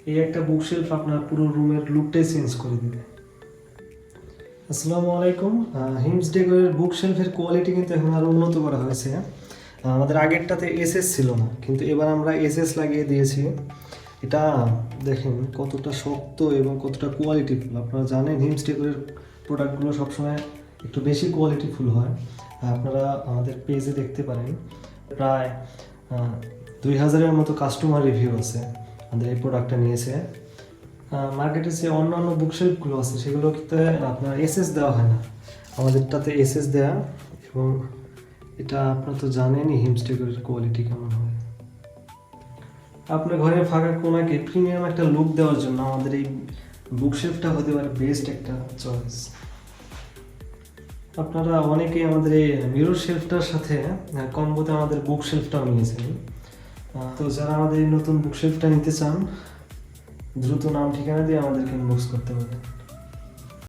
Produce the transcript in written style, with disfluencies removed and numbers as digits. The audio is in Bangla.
এই একটা বুকশেলফ আপনার পুরো রুমের লুকটাই চেঞ্জ করে দিবে। আসসালামু আলাইকুম। হিমস ডেকোরের বুকশেলফের কোয়ালিটি কিন্তু এখন আরও উন্নত করা হয়েছে। আমাদের আগেরটাতে এসএস ছিল না, কিন্তু এবার আমরা এসএস লাগিয়ে দিয়েছি। এটা দেখেন কতটা শক্ত এবং কতটা কোয়ালিটিফুল। আপনারা জানেন হিমস ডেকোরের প্রোডাক্টগুলো সবসময় একটু বেশি কোয়ালিটিফুল হয়। আপনারা আমাদের পেজে দেখতে পারেন প্রায় 2000-এর মতো কাস্টমার রিভিউ আছে আমাদের এই প্রোডাক্টটা নিয়েছে। মার্কেটে যে অন্যান্য বুকশেলফগুলো আছে সেগুলোতে আপনার এসএস দেওয়া হয় না, আমাদেরটাতে এসএস দেওয়া। এবং এটা আপনারা তো জানেনই হিমস ডেকোরের কোয়ালিটি কেমন হয়। আপনার ঘরের ফাঁকা কোনাকে প্রিমিয়াম একটা লুক দেওয়ার জন্য আমাদের এই বুকশেলফটা হতে পারে বেস্ট একটা চয়েস। আপনারা অনেকেই আমাদের এই মিরর শেলফটার সাথে কম্বোতে আমাদের বুকশেলফটাও নিয়েছেন। তো যারা আমাদের এই নতুন বুকশেলফটা নিতে চান দ্রুত নাম ঠিকানা দিয়ে আমাদেরকে ইনবক্স করতে পারেন।